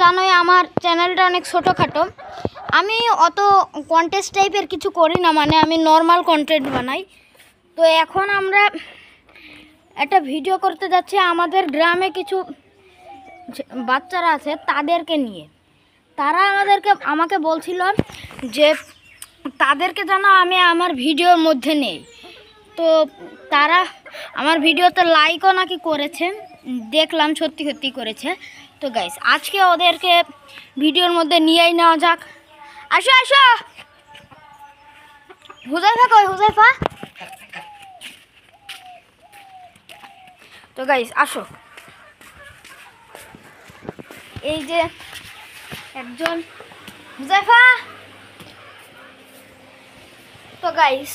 জানোই আমার চ্যানেলটা অনেক ছোটোখাটো। আমি অত কন্টেস্ট টাইপের কিছু করি না, মানে আমি নর্মাল কন্টেন্ট বানাই। তো এখন আমরা একটা ভিডিও করতে যাচ্ছি আমাদের গ্রামে কিছু বাচ্চারা আছে তাদেরকে নিয়ে। তারা আমাকে বলছিল যে তাদেরকে যেন আমি আমার ভিডিওর মধ্যে নেই। তো তারা আমার ভিডিওতে লাইকও নাকি করেছে, দেখলাম সত্যি সত্যি করেছে। তো গাইস আজকে ওদেরকে ভিডিওর মধ্যে নিয়েই নেওয়া যাক। আসো আসো, হুজাইফা কই? হুজাইফা, তো গাইস আসো। এই যে একজন হুজাইফা। তো গাইস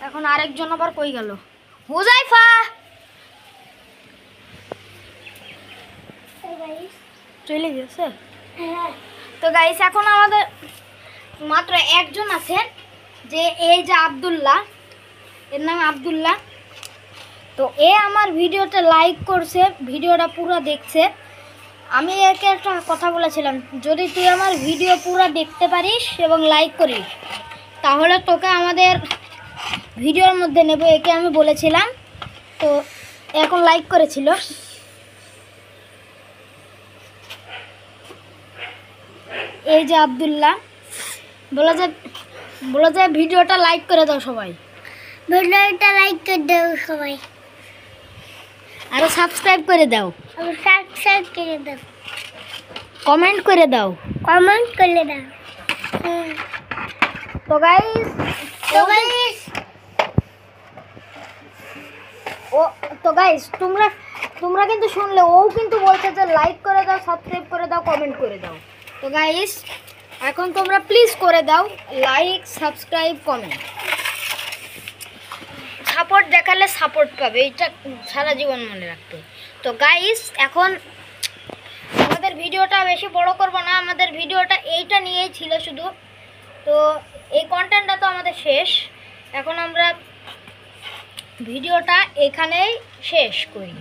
এখন আরেকজন আবার কই গেল? হুজাইফা চলে গেছে। তো গাইস এখন আমাদের মাত্র একজন আছে, যে এই যে আব্দুল্লাহ, এর নাম আব্দুল্লাহ। তো এ আমার ভিডিওতে লাইক করছে, ভিডিওটা পুরো দেখছে। আমি একে একটা কথা বলেছিলাম, যদি তুই আমার ভিডিও পুরো দেখতে পারিস এবং লাইক করিস তাহলে তোকে আমাদের ভিডিওর মধ্যে নেব, একে আমি বলেছিলাম। তো এখন লাইক করেছিল। এই যে আব্দুল্লাহ, বলে যে ভিডিওটা লাইক করে দাও সবাই, ভিডিওটা লাইক করে দাও সবাই, আর সাবস্ক্রাইব করে দাও, সাবস্ক্রাইব করে দাও, কমেন্ট করে দাও, কমেন্ট করে দাও। তো গাইস তোমরা কিন্তু শুনলে, ও কিন্তু বলছে যে লাইক করে দাও, সাবস্ক্রাইব করে দাও, কমেন্ট করে দাও। তো গাইস এখন তোমরা প্লিজ করে দাও লাইক, সাবস্ক্রাইব, কমেন্ট। সাপোর্ট দেখালে সাপোর্ট পাবে, এটা সারা জীবন মনে রাখতে। তো গাইস এখন আমাদের ভিডিওটা বেশি বড় করব না, আমাদের ভিডিওটা এইটা নিয়েই ছিল শুধু। তো এই কন্টেন্টটা তো আমাদের শেষ, এখন আমরা ভিডিওটা এখানেই শেষ করি।